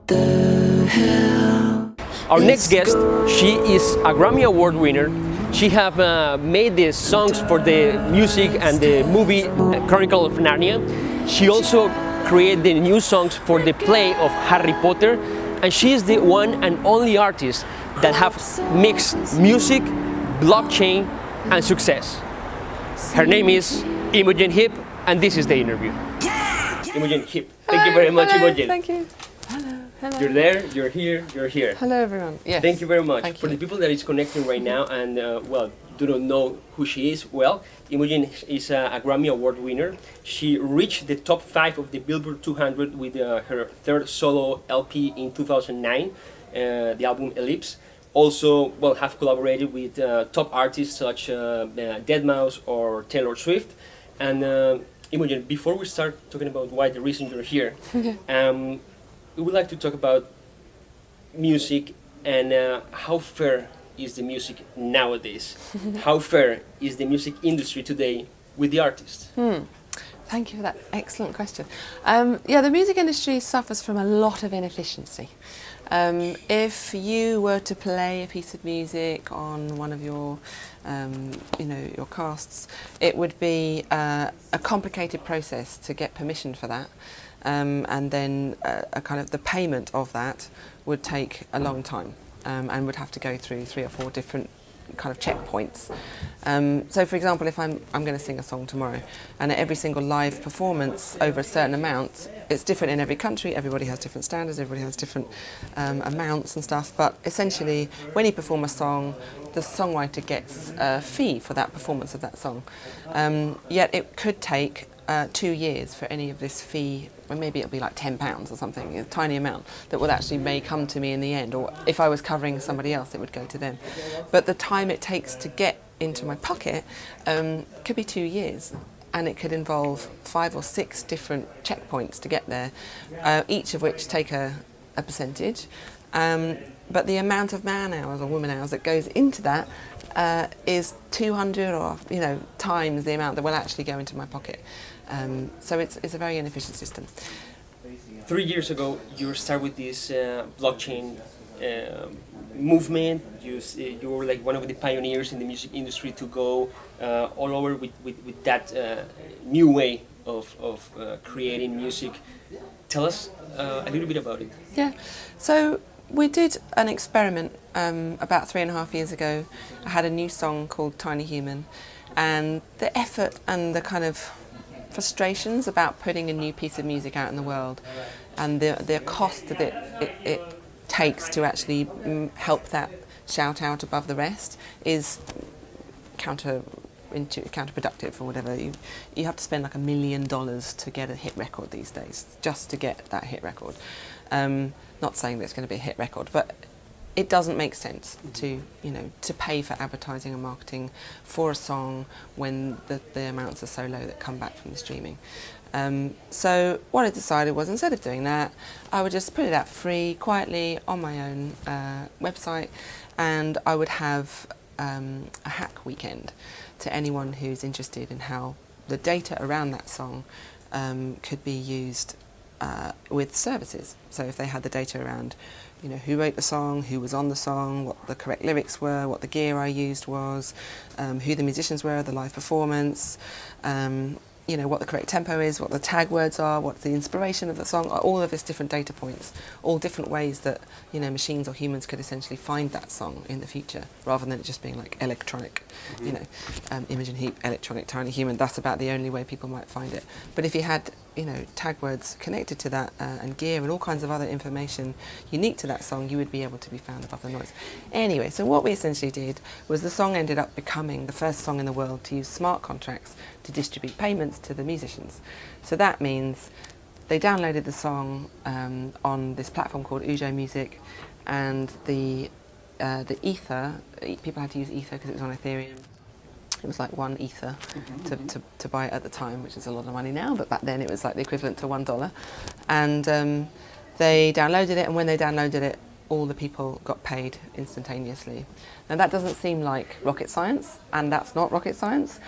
Our next guest, she is a Grammy Award winner. She have made the songs for the music and the movie Chronicle of Narnia. She also created the new songs for the play of Harry Potter, and she is the one and only artist that have mixed music, blockchain, and success. Her name is Imogen Heap, and this is the interview. Imogen Heap, thank you very much, Imogen. Thank you. Hello. Hello. You're there, you're here, you're here. Hello, everyone. Yes. Thank you very much. Thank For you. the people that is connecting right now and, well, do not know who she is, well, Imogen is a Grammy Award winner. She reached the top 5 of the Billboard 200 with her third solo LP in 2009, the album Ellipse. Also, well, have collaborated with top artists such as Deadmau5 or Taylor Swift. And Imogen, before we start talking about why the reason you're here, we would like to talk about music and how fair is the music nowadays? How fair is the music industry today with the artists? Thank you for that excellent question. Yeah, the music industry suffers from a lot of inefficiency. If you were to play a piece of music on one of your, your casts, it would be a complicated process to get permission for that. And then a kind of the payment of that would take a long time and would have to go through 3 or 4 different kind of checkpoints. So for example, if I'm going to sing a song tomorrow, and at every single live performance over a certain amount, it's different in every country, everybody has different standards, everybody has different amounts and stuff, but essentially when you perform a song, the songwriter gets a fee for that performance of that song. Yet it could take 2 years for any of this fee, or maybe it'll be like £10 or something, a tiny amount that will actually may come to me in the end, or if I was covering somebody else it would go to them. But the time it takes to get into my pocket could be 2 years, and it could involve 5 or 6 different checkpoints to get there, each of which take a percentage. But the amount of man hours or woman hours that goes into that is 200 or times the amount that will actually go into my pocket. So it's a very inefficient system. 3 years ago, you started with this blockchain movement. You were like one of the pioneers in the music industry to go all over with that new way of creating music. Tell us a little bit about it. Yeah, so we did an experiment about 3.5 years ago. I had a new song called Tiny Human, and the effort and the kind of frustrations about putting a new piece of music out in the world and the cost that it takes to actually help that shout out above the rest is counterproductive or whatever. You have to spend like $1 million to get a hit record these days, just to get that hit record. Not saying that it's going to be a hit record, but it doesn't make sense to pay for advertising and marketing for a song when the amounts are so low that come back from the streaming. So what I decided was, instead of doing that, I would just put it out free, quietly on my own website, and I would have a hack weekend to anyone who's interested in how the data around that song could be used with services. So if they had the data around who wrote the song, who was on the song, what the correct lyrics were, what the gear I used was, who the musicians were, the live performance, what the correct tempo is, what the tag words are, what the inspiration of the song, all of these different data points, all different ways that machines or humans could essentially find that song in the future, rather than it just being like electronic, Imogen Heap, electronic Tiny Human. That's about the only way people might find it. But if you had tag words connected to that and gear and all kinds of other information unique to that song, you would be able to be found above the noise. Anyway, so what we essentially did was the song ended up becoming the first song in the world to use smart contracts to distribute payments to the musicians. So that means they downloaded the song on this platform called Ujo Music, and the Ether, people had to use Ether because it was on Ethereum. It was like 1 Ether to buy it at the time, which is a lot of money now, but back then it was like the equivalent to $1. And they downloaded it, and when they downloaded it, all the people got paid instantaneously. Now that doesn't seem like rocket science, and that's not rocket science,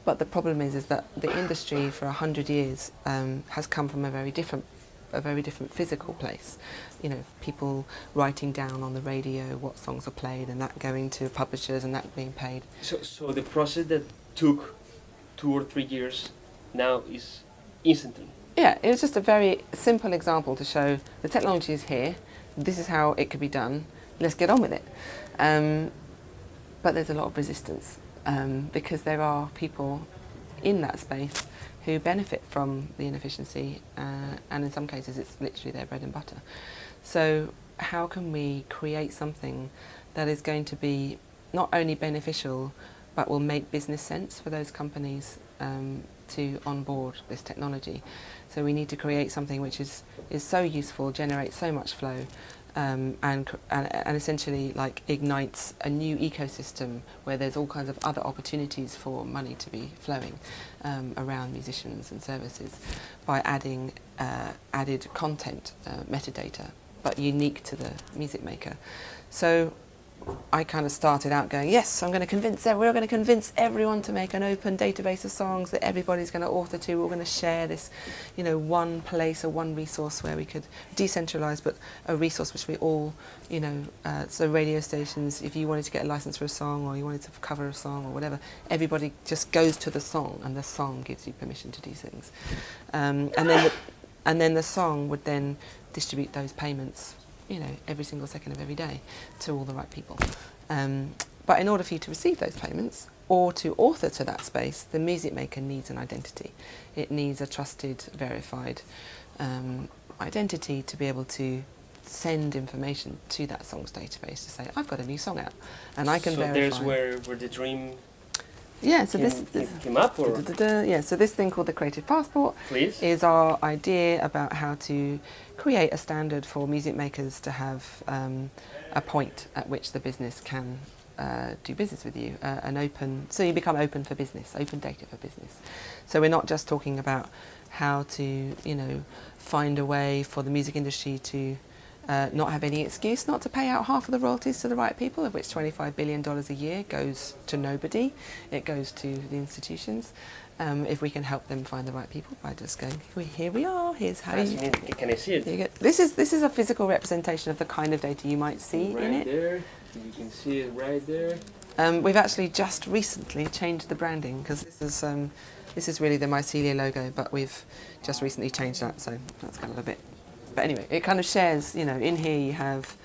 but the problem is that the industry for 100 years has come from a very different a very different physical place. You know, people writing down on the radio what songs are played and that going to publishers and that being paid. So the process that took 2 or 3 years now is instantly. Yeah, it was just a very simple example to show the technology is here, this is how it could be done, let's get on with it. But there's a lot of resistance because there are people in that space who benefit from the inefficiency and in some cases it's literally their bread and butter. So how can we create something that is going to be not only beneficial but will make business sense for those companies to onboard this technology? So we need to create something which is so useful, generates so much flow, and essentially like ignites a new ecosystem where there's all kinds of other opportunities for money to be flowing around musicians and services by adding added content, metadata, but unique to the music maker. So I kind of started out going, yes, we're going to convince everyone to make an open database of songs that everybody's going to author to. We're going to share this, you know, one place or one resource where we could decentralise, but a resource which we all, you know, so radio stations, if you wanted to get a license for a song or you wanted to cover a song or whatever, everybody just goes to the song and the song gives you permission to do things. And then the song would then distribute those payments, you know, every single second of every day to all the right people. But in order for you to receive those payments or to author to that space, the music maker needs an identity. It needs a trusted, verified identity to be able to send information to that songs database to say, I've got a new song out and I can verify. So there's where the dream came up, or? So this thing called the Creative Passport is our idea about how to create a standard for music makers to have a point at which the business can do business with you, so you become open for business, open data for business. So we're not just talking about how to, you know, find a way for the music industry to not have any excuse not to pay out half of the royalties to the right people, of which $25 billion a year goes to nobody. It goes to the institutions. If we can help them find the right people by just going, here we are, here's how you... Can I see it? This is a physical representation of the kind of data you might see in it. Right there, you can see it right there. We've actually just recently changed the branding because this is really the Mycelia logo, but we've just recently changed that, so that's kind of a bit... But anyway, it kind of shares, you know, in here you have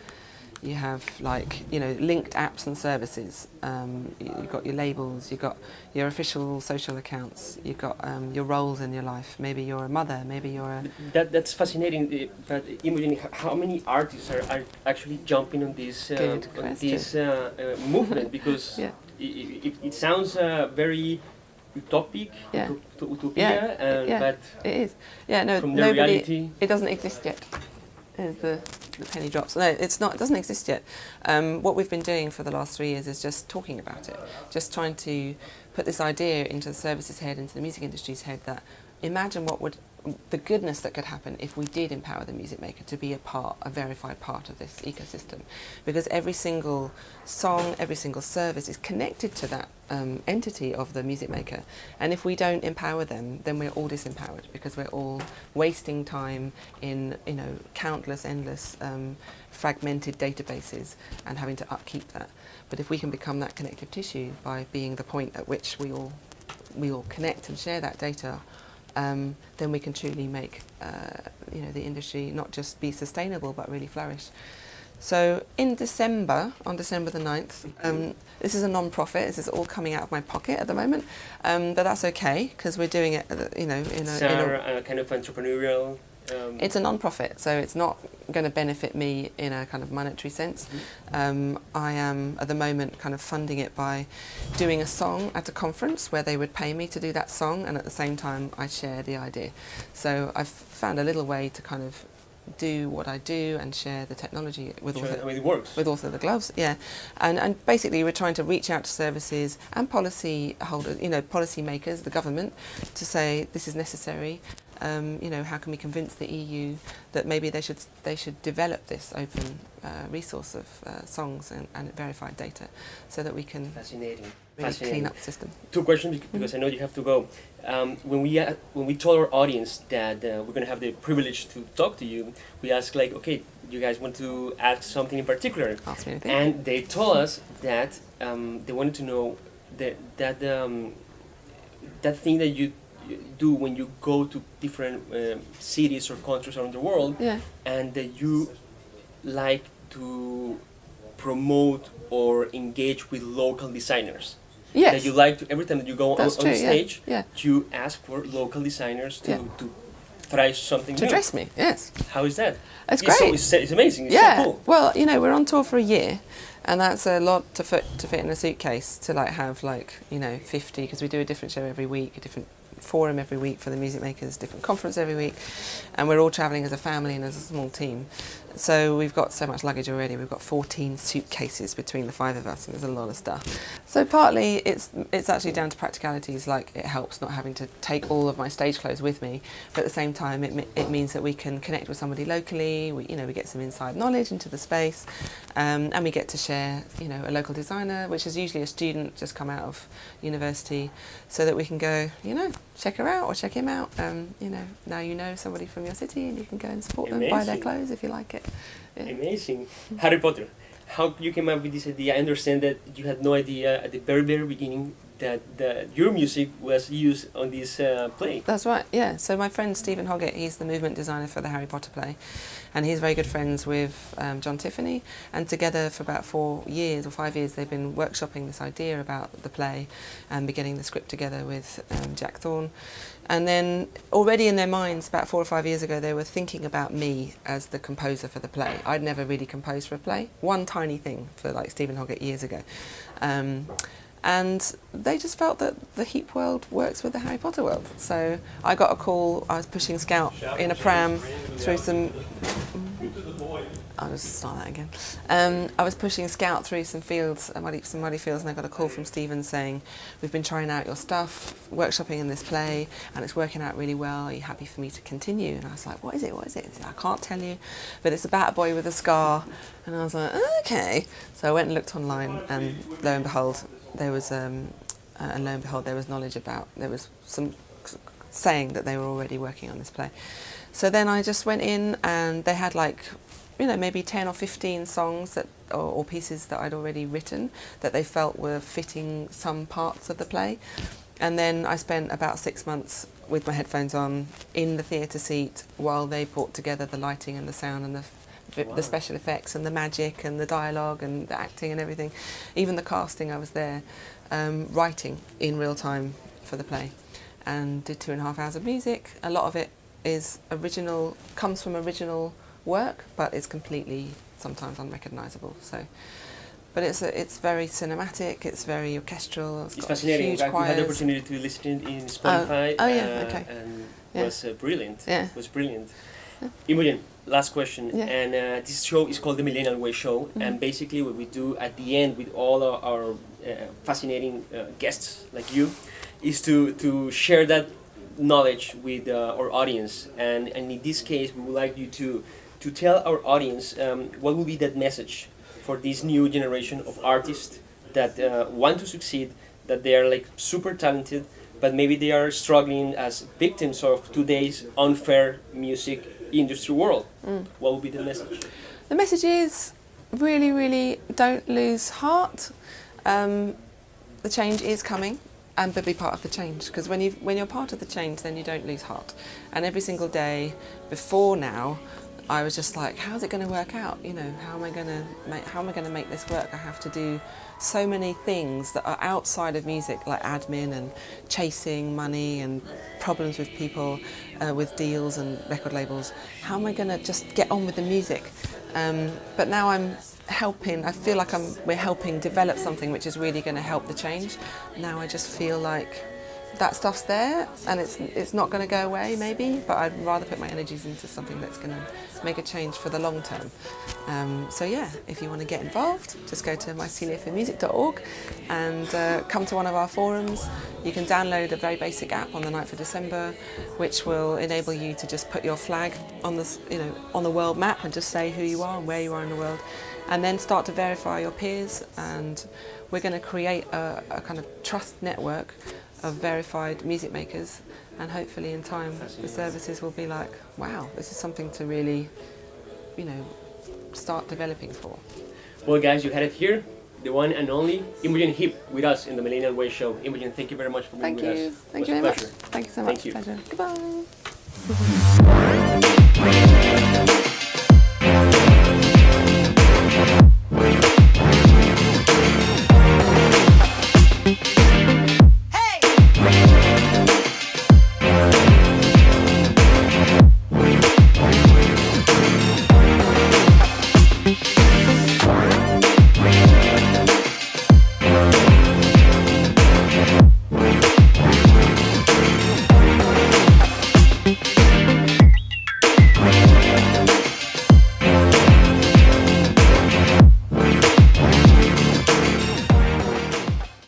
like, you know, linked apps and services. You've got your labels, you've got your official social accounts, you've got your roles in your life. Maybe you're a mother, maybe you're a... That's fascinating. But Imogen, how many artists are actually jumping on this movement? Because it sounds very utopic, utopia, but it is. Yeah, no, from the reality, it doesn't exist yet. Is the penny drops. No, it's not. It doesn't exist yet. What we've been doing for the last 3 years is just talking about it, just trying to put this idea into the services head, into the music industry's head, that imagine the goodness that could happen if we did empower the music maker to be a verified part of this ecosystem. Because every single song, every single service is connected to that entity of the music maker. And if we don't empower them, then we're all disempowered because we're all wasting time in, you know, countless, endless, fragmented databases and having to upkeep that. But if we can become that connective tissue by being the point at which we all connect and share that data, then we can truly make you know, the industry not just be sustainable but really flourish. So in December, on December the 9th, this is a non-profit. This is all coming out of my pocket at the moment, but that's okay because we're doing it, you know, in a kind of entrepreneurial. It's a non-profit, so it's not going to benefit me in a kind of monetary sense. I am at the moment kind of funding it by doing a song at a conference where they would pay me to do that song, and at the same time I share the idea. So I've found a little way to kind of do what I do and share the technology with also the gloves, and basically we're trying to reach out to services and policy holders, you know, policy makers, the government, to say this is necessary. You know, how can we convince the EU that maybe they should develop this open resource of songs and verified data, so that we can... Fascinating. really Fascinating. clean up the system. Two questions because I know you have to go. When we told our audience that we're going to have the privilege to talk to you, we asked like, okay, you guys want to ask something in particular? Ask me anything. And they told us that they wanted to know that thing that you do when you go to different cities or countries around the world, Yeah. and that you like to promote or engage with local designers. Yes. That you like to, every time that you go on That's true, stage, yeah. you ask for local designers Yeah. to try something To new. dress me, yes. How is that? It's So, great. it's amazing. It's Yeah. so cool. Well, you know, we're on tour for a year, and that's a lot to fit in a suitcase to like have like 50, because we do a different show every week, a different forum every week for the music makers, different conference every week, and we're all travelling as a family and as a small team. So we've got so much luggage already. We've got 14 suitcases between the 5 of us, and there's a lot of stuff. So partly it's actually down to practicalities, like it helps not having to take all of my stage clothes with me, but at the same time it means that we can connect with somebody locally. We get some inside knowledge into the space, and we get to share a local designer, which is usually a student just come out of university, so that we can go check her out or check him out. Now you know somebody from your city, and you can go and support them, buy their Amazing. clothes if you like it. Yeah. Amazing. Harry Potter. How you came up with this idea? I understand that you had no idea at the very, very beginning that your music was used on this play. That's right, yeah. So my friend Stephen Hoggett, he's the movement designer for the Harry Potter play, and he's very good friends with John Tiffany, and together for about 4 years or 5 years they've been workshopping this idea about the play and getting the script together with Jack Thorne. And then already in their minds, about 4 or 5 years ago, they were thinking about me as the composer for the play. I'd never really composed for a play, one tiny thing for like Stephen Hoggett years ago. And they just felt that the Heap world works with the Harry Potter world. So I got a call, I was pushing Scout in a pram through some... I'll just start that again. I was pushing Scout through some fields, some muddy fields, and I got a call from Stephen saying, we've been trying out your stuff, workshopping in this play, and it's working out really well. Are you happy for me to continue? And I was like, what is it? He said, I can't tell you, but it's about a boy with a scar. And I was like, okay. So I went and looked online, and lo and behold, there was knowledge about, there was some saying that they were already working on this play. So then I just went in, and they had maybe 10 or 15 songs or pieces that I'd already written that they felt were fitting some parts of the play. And then I spent about 6 months with my headphones on in the theatre seat while they brought together the lighting and the sound and the special effects and the magic and the dialogue and the acting and everything. Even the casting, I was there writing in real time for the play, and did 2.5 hours of music. A lot of it is comes from original work, but it's completely sometimes unrecognisable. So, but it's very cinematic. It's very orchestral. It's fascinating. Huge We had the choirs. opportunity to listen in Spotify. Okay. And Yeah. it was brilliant. Yeah. It was brilliant. Imogen, last question. Yeah. And this show is called the Millennial Way Show, and basically what we do at the end with all our fascinating guests like you is to share that knowledge with our audience. And in this case, we would like you to tell our audience what will be that message for this new generation of artists that want to succeed, that they are super talented, but maybe they are struggling as victims of today's unfair music industry world. What will be the message? The message is really, really don't lose heart. The change is coming, but be part of the change, because when you're part of the change, then you don't lose heart. And every single day before now, I was just like, how's it going to work out? How am I going to make this work? I have to do so many things that are outside of music, like admin and chasing money and problems with people, with deals and record labels. How am I going to just get on with the music? But now I'm helping. I feel like we're helping develop something which is really going to help the change. Now I just feel like that stuff's there and it's not going to go away maybe, but I'd rather put my energies into something that's going to make a change for the long term. So yeah, if you want to get involved, just go to myceliaformusic.org and come to one of our forums. You can download a very basic app on the 9th of December, which will enable you to just put your flag on the, on the world map and just say who you are and where you are in the world, and then start to verify your peers. And we're going to create a kind of trust network of verified music makers, and hopefully in time the services will be like, wow, this is something to really, start developing for. Well guys, you had it here, the one and only Imogen Heap with us in the Millennial Way Show. Imogen, thank you very much for being with us. Thank you very much. Thank you so much. Thank you. Pleasure. Goodbye.